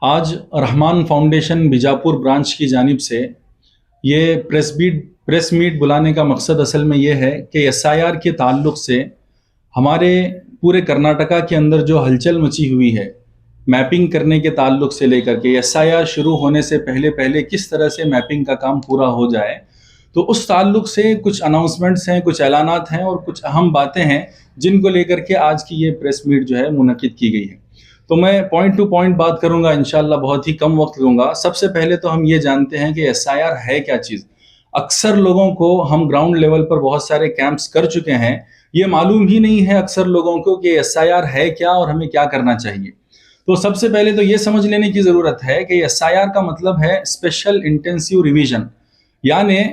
आज Rahman foundation Bijapur branch की जानिब से ये प्रेस मीट बुलाने का मकसद असल में ये है कि एसआईआर के ताल्लुक़ से हमारे पूरे कर्नाटका के अंदर जो हलचल मची हुई है, मैपिंग करने के ताल्लुक़ से लेकर के एसआईआर शुरू होने से पहले पहले किस तरह से मैपिंग का काम पूरा हो जाए, तो उस ताल्लुक़ से कुछ अनाउंसमेंट्स हैं, कुछ ऐलानात हैं और कुछ अहम बातें हैं जिनको लेकर के आज की ये प्रेस मीट जो है मुनक़िद की गई है। तो मैं पॉइंट टू पॉइंट बात करूंगा, इंशाल्लाह बहुत ही कम वक्त लूंगा। सबसे पहले तो हम ये जानते हैं कि एसआईआर है क्या चीज़। अक्सर लोगों को, हम ग्राउंड लेवल पर बहुत सारे कैंप्स कर चुके हैं, ये मालूम ही नहीं है अक्सर लोगों को कि एसआईआर है क्या और हमें क्या करना चाहिए। तो सबसे पहले तो ये समझ लेने की ज़रूरत है कि एसआईआर का मतलब है स्पेशल इंटेंसिव रिवीजन, यानी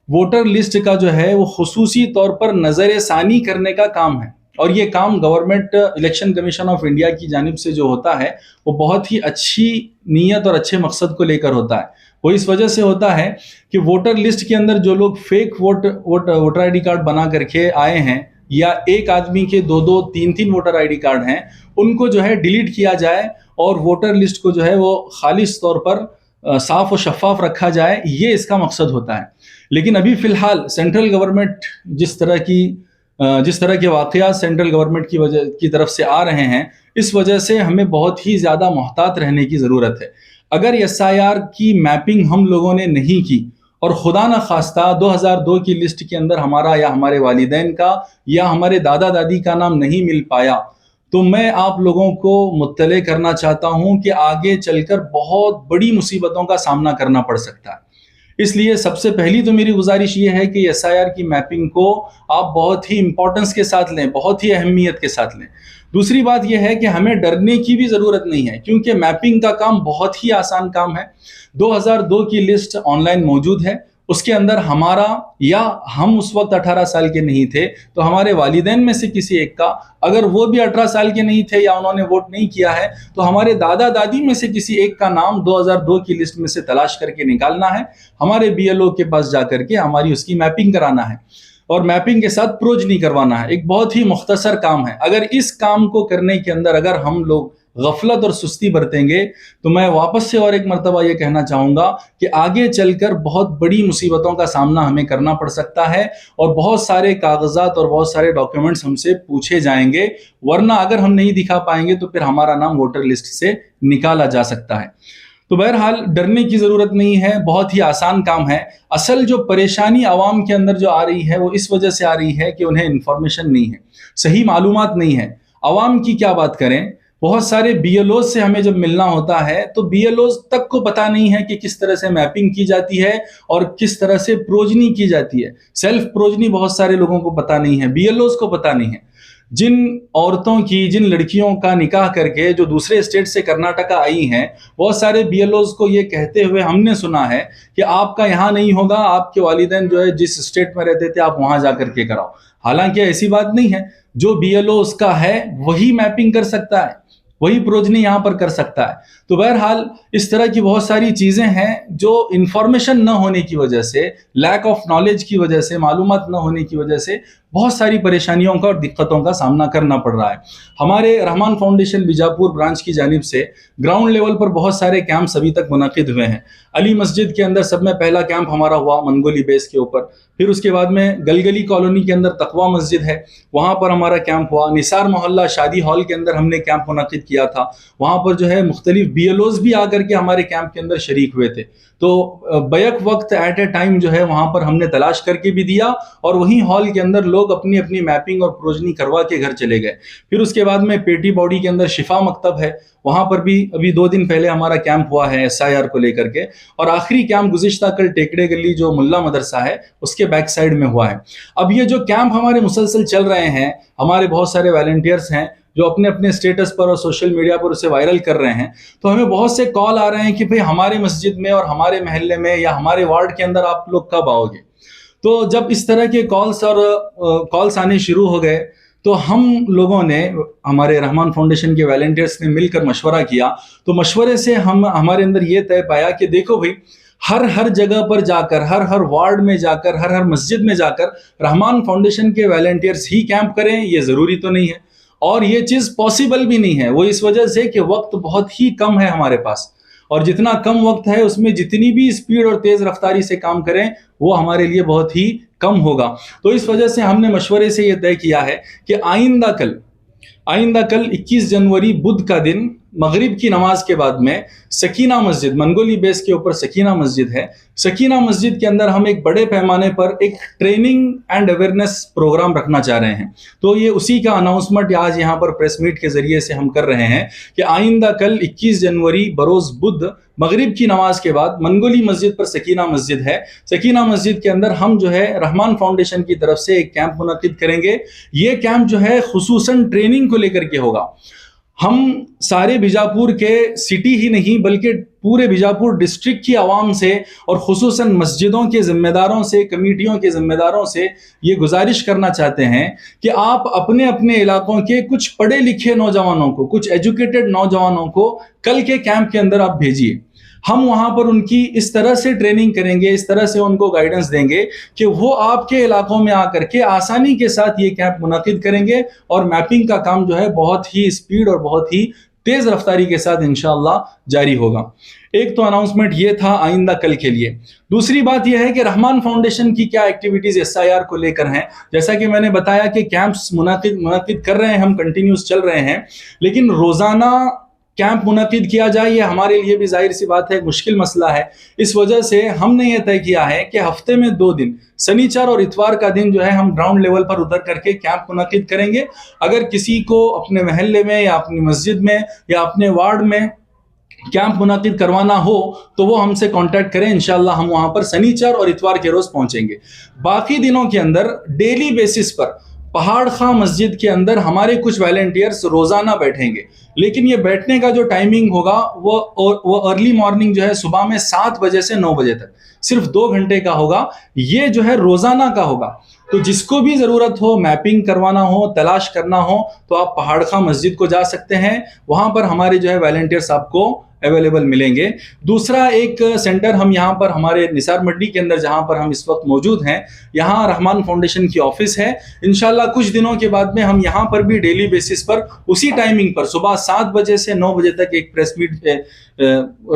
वोटर लिस्ट का जो है वो खुसूसी तौर पर नज़र सानी करने का काम है। और ये काम government election commission of India की जानिब से जो होता है वो बहुत ही अच्छी नीयत और अच्छे मकसद को लेकर होता है। वो इस वजह से होता है कि वोटर लिस्ट के अंदर जो लोग फेक वोटर आईडी कार्ड बना करके आए हैं, या एक आदमी के दो दो तीन तीन वोटर आईडी कार्ड हैं, उनको जो है डिलीट किया जाए और वोटर लिस्ट को जो है वो खालिस तौर पर साफ और शफाफ रखा जाए, ये इसका मकसद होता है। लेकिन अभी फ़िलहाल सेंट्रल गवर्नमेंट जिस तरह के वाक़यात सेंट्रल गवर्नमेंट की तरफ से आ रहे हैं, इस वजह से हमें बहुत ही ज़्यादा मोहतात रहने की ज़रूरत है। अगर एसआईआर की मैपिंग हम लोगों ने नहीं की और खुदा न खास्ता 2002 की लिस्ट के अंदर हमारा या हमारे वालिदैन का या हमारे दादा दादी का नाम नहीं मिल पाया, तो मैं आप लोगों को मुत्तले करना चाहता हूँ कि आगे चलकर बहुत बड़ी मुसीबतों का सामना करना पड़ सकता है। इसलिए सबसे पहली तो मेरी गुजारिश ये है कि एसआईआर की मैपिंग को आप बहुत ही इंपॉर्टेंस के साथ लें, बहुत ही अहमियत के साथ लें। दूसरी बात यह है कि हमें डरने की भी ज़रूरत नहीं है, क्योंकि मैपिंग का काम बहुत ही आसान काम है। 2002 की लिस्ट ऑनलाइन मौजूद है, उसके अंदर हमारा, या हम उस वक्त 18 साल के नहीं थे तो हमारे वालिदैन में से किसी एक का, अगर वो भी 18 साल के नहीं थे या उन्होंने वोट नहीं किया है, तो हमारे दादा दादी में से किसी एक का नाम 2002 की लिस्ट में से तलाश करके निकालना है, हमारे बीएलओ के पास जा करके हमारी उसकी मैपिंग कराना है और मैपिंग के साथ प्रोजनी करवाना है। एक बहुत ही मुख्तसर काम है। अगर इस काम को करने के अंदर अगर हम लोग गफलत और सुस्ती बरतेंगे, तो मैं वापस से और एक मर्तबा ये कहना चाहूँगा कि आगे चलकर बहुत बड़ी मुसीबतों का सामना हमें करना पड़ सकता है और बहुत सारे कागजात और बहुत सारे डॉक्यूमेंट्स हमसे पूछे जाएंगे, वरना अगर हम नहीं दिखा पाएंगे तो फिर हमारा नाम वोटर लिस्ट से निकाला जा सकता है। तो बहरहाल डरने की ज़रूरत नहीं है, बहुत ही आसान काम है। असल जो परेशानी आवाम के अंदर जो आ रही है वो इस वजह से आ रही है कि उन्हें इन्फॉर्मेशन नहीं है, सही मालूमात नहीं है। आवाम की क्या बात करें, बहुत सारे बीएलओ से हमें जब मिलना होता है तो बीएलओ तक को पता नहीं है कि किस तरह से मैपिंग की जाती है और किस तरह से प्रोजनी की जाती है। सेल्फ प्रोजनी बहुत सारे लोगों को पता नहीं है, बीएलओ को पता नहीं है। जिन औरतों की, जिन लड़कियों का निकाह करके जो दूसरे स्टेट से कर्नाटका आई हैं, बहुत सारे बीएलओ को ये कहते हुए हमने सुना है कि आपका यहाँ नहीं होगा, आपके वालिदैन जो है जिस स्टेट में रहते थे आप वहाँ जा करके कराओ। हालांकि ऐसी बात नहीं है, जो बीएलओ उसका है वही मैपिंग कर सकता है, वही प्रोजनी यहाँ पर कर सकता है। तो बहरहाल इस तरह की बहुत सारी चीज़ें हैं जो इन्फॉर्मेशन न होने की वजह से, लैक ऑफ नॉलेज की वजह से, मालूमात न होने की वजह से बहुत सारी परेशानियों का और दिक्कतों का सामना करना पड़ रहा है। हमारे रहमान फाउंडेशन बीजापुर ब्रांच की जानिब से ग्राउंड लेवल पर बहुत सारे कैंप्स अभी तक मुनक़िद हुए हैं। अली मस्जिद के अंदर सब में पहला कैंप हमारा हुआ मनगोली बेस के ऊपर, फिर उसके बाद में गलगली कॉलोनी के अंदर तकवा मस्जिद है, वहाँ पर हमारा कैंप हुआ। निसार मोहल्ला शादी हॉल के अंदर हमने कैंप मुनक़िद किया था, वहाँ पर जो है मुख्तलिफ बीएलओज़ भी आकर के हमारे कैंप के अंदर शरीक हुए थे। तो बैक वक्त एट ए टाइम जो है वहाँ पर हमने तलाश करके भी दिया और वहीं हॉल के अंदर लोग अपनी अपनी मैपिंग और प्रोजनी करवा के घर चले गए। फिर उसके बाद में पेटी बॉडी के अंदर शिफा मकतब है, वहाँ पर भी अभी 2 दिन पहले हमारा कैंप हुआ है एसआईआर को लेकर के, और आखिरी कैंप गुज़िश्ता कल टेकड़े गली जो मुल्ला मदरसा है उसके बैक साइड में हुआ है। अब ये जो कैंप हमारे मुसलसल चल रहे हैं, हमारे बहुत सारे वॉलंटियर्स हैं जो अपने अपने स्टेटस पर और सोशल मीडिया पर उसे वायरल कर रहे हैं, तो हमें बहुत से कॉल आ रहे हैं कि भाई हमारे मस्जिद में और हमारे महल्ले में या हमारे वार्ड के अंदर आप लोग कब आओगे। तो जब इस तरह के कॉल्स आने शुरू हो गए तो हम लोगों ने, हमारे रहमान फाउंडेशन के वॉलंटियर्स ने मिलकर मशवरा किया। तो मशवरे से हमारे अंदर ये तय पाया कि देखो भाई, हर जगह पर जाकर, हर वार्ड में जाकर, हर मस्जिद में जाकर रहमान फाउंडेशन के वॉलंटियर्स ही कैंप करें, ये ज़रूरी तो नहीं है और ये चीज़ पॉसिबल भी नहीं है। वो इस वजह से कि वक्त बहुत ही कम है हमारे पास। اور جتنا کم وقت ہے اس میں جتنی بھی اسپیڈ اور تیز رفتاری سے کام کریں وہ ہمارے لیے بہت ہی کم ہوگا. تو اس وجہ سے ہم نے مشورے سے یہ طے کیا ہے کہ آئندہ کل 21 جنوری بدھ کا دن مغرب کی نماز کے بعد میں سکینہ مسجد، منگولی بیس کے اوپر سکینہ مسجد ہے، سکینہ مسجد کے اندر ہم ایک بڑے پیمانے پر ایک ٹریننگ اینڈ اویئرنیس پروگرام رکھنا چاہ رہے ہیں. تو یہ اسی کا اناؤنسمنٹ آج یہاں پر پریس میٹ کے ذریعے سے ہم کر رہے ہیں کہ آئندہ کل 21 جنوری بروز بدھ مغرب کی نماز کے بعد منگولی مسجد پر سکینہ مسجد ہے، سکینہ مسجد کے اندر ہم جو ہے رحمان فاؤنڈیشن کی طرف سے ایک کیمپ منعقد کریں گے. یہ کیمپ جو ہے خصوصاً ٹریننگ کو لے کر کے ہوگا. ہم سارے بیجاپور کے سٹی ہی نہیں بلکہ پورے بیجاپور ڈسٹرکٹ کی عوام سے اور خصوصاً مسجدوں کے ذمہ داروں سے، کمیٹیوں کے ذمہ داروں سے یہ گزارش کرنا چاہتے ہیں کہ آپ اپنے اپنے علاقوں کے کچھ پڑھے لکھے نوجوانوں کو، کچھ ایجوکیٹڈ نوجوانوں کو کل کے کیمپ کے اندر آپ بھیجیے. ہم وہاں پر ان کی اس طرح سے ٹریننگ کریں گے، اس طرح سے ان کو گائیڈنس دیں گے کہ وہ آپ کے علاقوں میں آ کر کے آسانی کے ساتھ یہ کیمپ منعقد کریں گے اور میپنگ کا کام جو ہے بہت ہی اسپیڈ اور بہت ہی تیز رفتاری کے ساتھ انشاءاللہ جاری ہوگا. ایک تو اناؤنسمنٹ یہ تھا آئندہ کل کے لیے. دوسری بات یہ ہے کہ رحمان فاؤنڈیشن کی کیا ایکٹیویٹیز SIR کو لے کر ہیں. جیسا کہ میں نے بتایا کہ کیمپس منعقد کر رہے ہیں، ہم کنٹینیوس چل رہے ہیں، لیکن روزانہ کیمپ منعقد کیا جائے یہ ہمارے لیے بھی ظاہر سی بات ہے مشکل مسئلہ ہے. اس وجہ سے ہم نے یہ طے کیا ہے کہ ہفتے میں 2 دن، سنیچر اور اتوار کا دن جو ہے ہم گراؤنڈ لیول پر اتر کر کے کیمپ منعقد کریں گے. اگر کسی کو اپنے محلے میں یا اپنی مسجد میں یا اپنے وارڈ میں کیمپ منعقد کروانا ہو تو وہ ہم سے کانٹیکٹ کریں، انشاءاللہ ہم وہاں پر سنیچر اور اتوار کے روز پہنچیں گے. باقی دنوں کے اندر ڈیلی بیسس پر پہاڑ خاں مسجد کے اندر ہمارے کچھ والنٹیئرز روزانہ بیٹھیں گے، لیکن یہ بیٹھنے کا جو ٹائمنگ ہوگا وہ ارلی مارننگ جو ہے صبح میں 7 بجے سے 9 بجے تک، صرف 2 گھنٹے کا ہوگا. یہ جو ہے روزانہ کا ہوگا. تو جس کو بھی ضرورت ہو، میپنگ کروانا ہو، تلاش کرنا ہو، تو آپ پہاڑ خاں مسجد کو جا سکتے ہیں. وہاں پر ہمارے جو ہے والنٹیئرز آپ کو اویلیبل ملیں گے. دوسرا ایک سینٹر ہم یہاں پر ہمارے نثار منڈی کے اندر جہاں پر ہم اس وقت موجود ہیں، یہاں رحمان فاؤنڈیشن کی آفس ہے. انشاءاللہ کچھ دنوں کے بعد میں ہم یہاں پر بھی ڈیلی بیسس پر اسی ٹائمنگ پر صبح 7 بجے سے 9 بجے تک ایک پریس میٹ،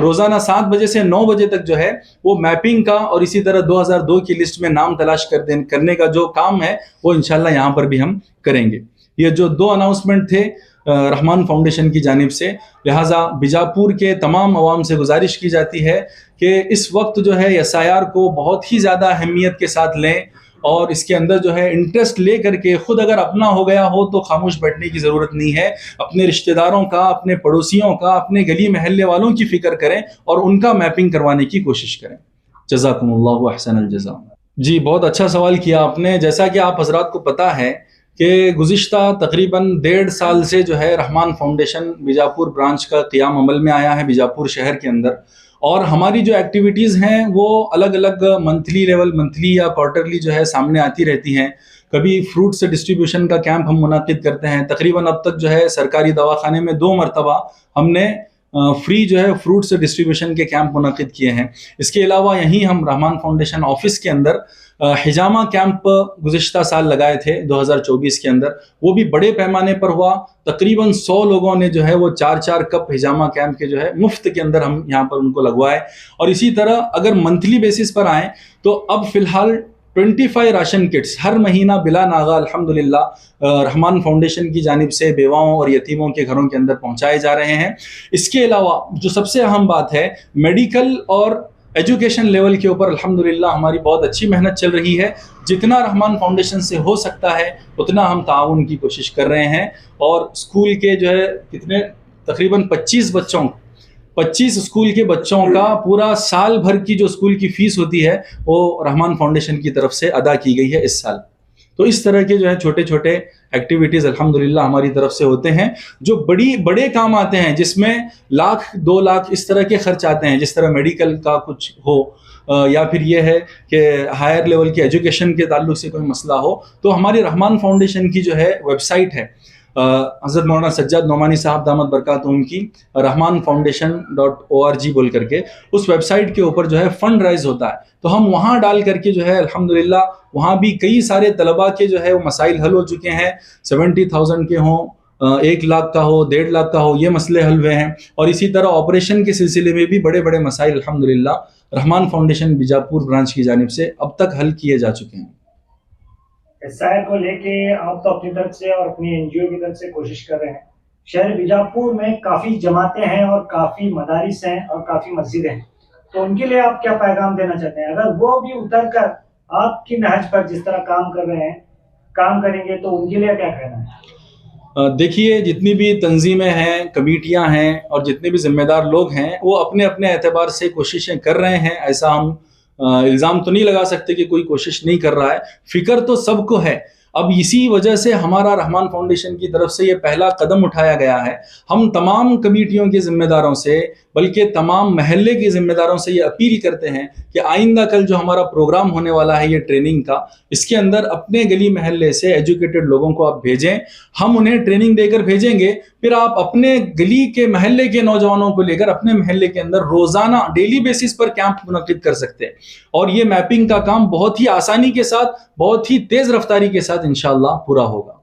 روزانہ 7 بجے سے 9 بجے تک جو ہے وہ میپنگ کا اور اسی طرح 2002 کی لسٹ میں نام تلاش کرنے کا جو کام ہے وہ انشاءاللہ یہاں پر بھی ہم کریں گے. یہ جو 2 اناؤنسمنٹ تھے رحمان فاؤنڈیشن کی جانب سے، لہٰذا بیجاپور کے تمام عوام سے گزارش کی جاتی ہے کہ اس وقت جو ہے SIR کو بہت ہی زیادہ اہمیت کے ساتھ لیں اور اس کے اندر جو ہے انٹرسٹ لے کر کے، خود اگر اپنا ہو گیا ہو تو خاموش بیٹھنے کی ضرورت نہیں ہے. اپنے رشتہ داروں کا، اپنے پڑوسیوں کا، اپنے گلی محلے والوں کی فکر کریں اور ان کا میپنگ کروانے کی کوشش کریں. جزاکم اللہ احسن الجزاء. جی بہت اچھا سوال کیا آپ نے. جیسا کہ آپ حضرات کو پتہ ہے کہ گزشتہ تقریباً 1.5 سال سے جو ہے رحمان فاؤنڈیشن بیجاپور برانچ کا قیام عمل میں آیا ہے بیجاپور شہر کے اندر، اور ہماری جو ایکٹیویٹیز ہیں وہ الگ الگ منتھلی یا کوارٹرلی جو ہے سامنے آتی رہتی ہیں. کبھی فروٹس ڈسٹریبیوشن کا کیمپ ہم منعقد کرتے ہیں. تقریباً اب تک جو ہے سرکاری دواخانے میں 2 مرتبہ ہم نے فری جو ہے فروٹس ڈسٹریبیوشن کے کیمپ منعقد کیے ہیں. اس کے علاوہ یہیں ہم رحمان فاؤنڈیشن آفس کے اندر حجامہ کیمپ گزشتہ سال لگائے تھے 2024 کے اندر. وہ بھی بڑے پیمانے پر ہوا. تقریباً 100 لوگوں نے جو ہے وہ 4 کپ حجامہ کیمپ کے جو ہے مفت کے اندر ہم یہاں پر ان کو لگوائے. اور اسی طرح اگر منتھلی بیسس پر آئیں تو اب فی الحال 25 راشن کٹس ہر مہینہ بلا ناغہ الحمدللہ رحمان فاؤنڈیشن کی جانب سے بیواؤں اور یتیموں کے گھروں کے اندر پہنچائے جا رہے ہیں. اس کے علاوہ جو سب سے اہم بات ہے، میڈیکل اور ایجوکیشن لیول کے اوپر الحمدللہ ہماری بہت اچھی محنت چل رہی ہے. جتنا رحمان فاؤنڈیشن سے ہو سکتا ہے اتنا ہم تعاون کی کوشش کر رہے ہیں. اور اسکول کے جو ہے تقریباً 25 اسکول کے بچوں کا پورا سال بھر کی جو اسکول کی فیس ہوتی ہے وہ رحمان فاؤنڈیشن کی طرف سے ادا کی گئی ہے اس سال. تو اس طرح کے جو ہے چھوٹے چھوٹے ایکٹیویٹیز الحمدللہ ہماری طرف سے ہوتے ہیں جو بڑے کام آتے ہیں، جس میں 1 لاکھ 2 لاکھ اس طرح کے خرچ آتے ہیں. جس طرح میڈیکل کا کچھ ہو یا پھر یہ ہے کہ ہائر لیول کے ایجوکیشن کے تعلق سے کوئی مسئلہ ہو، تو ہماری رحمان فاؤنڈیشن کی جو ہے ویب سائٹ ہے، حضرت مولانا سجاد نعمانی صاحب دامت برکاتہم کی رحمان foundation.org بول کر کے اس ویب سائٹ کے اوپر جو ہے فنڈ رائز ہوتا ہے. تو ہم وہاں ڈال کر کے جو ہے الحمدللہ وہاں بھی کئی سارے طلباء کے جو ہے وہ مسائل حل ہو چکے ہیں. 70,000 کے ہوں 1 लाख का हो, 1.5 लाख का हो, ये मसले हल हुए हैं। और इसी तरह ऑपरेशन के सिलसिले में भी बड़े बड़े मसाइल अल्हम्दुलिल्लाह रहमान फाउंडेशन बीजापुर ब्रांच की जानिब से अब तक हल किए जा चुके हैं। एसआईआर को लेके आप तो अपनी तरफ से और अपनी एनजीओ की तरफ से कोशिश कर रहे हैं। शहर बीजापुर में काफ़ी जमातें हैं और काफ़ी मदारिस हैं और काफ़ी मस्जिदें हैं, तो उनके लिए आप क्या पैगाम देना चाहते हैं? अगर वो भी उतर कर आपकी नहज पर जिस तरह काम कर रहे हैं, काम करेंगे, तो उनके लिए क्या कहना है? देखिए, जितनी भी तंजीमें हैं, कमेटियां हैं और जितने भी जिम्मेदार लोग हैं, वो अपने अपने एतबार से कोशिशें कर रहे हैं। ऐसा हम इल्ज़ाम तो नहीं लगा सकते कि कोई कोशिश नहीं कर रहा है। फ़िक्र तो सबको है। अब इसी वजह से हमारा रहमान फाउंडेशन की तरफ से ये पहला कदम उठाया गया है। हम तमाम कमेटियों के ज़िम्मेदारों से, बल्कि तमाम महल्ले के ज़िम्मेदारों से ये अपील करते हैं कि आइंदा कल जो हमारा प्रोग्राम होने वाला है ये ट्रेनिंग का, इसके अंदर अपने गली महल्ले से एजुकेटेड लोगों को आप भेजें। हम उन्हें ट्रेनिंग देकर भेजेंगे, फिर आप अपने गली के महल्ले के नौजवानों को लेकर अपने महल्ले के अंदर रोज़ाना डेली बेसिस पर कैंप मुनक्किद कर सकते हैं। और ये मैपिंग का काम बहुत ही आसानी के साथ, बहुत ही तेज़ रफ्तारी के साथ इंशाअल्लाह पूरा होगा।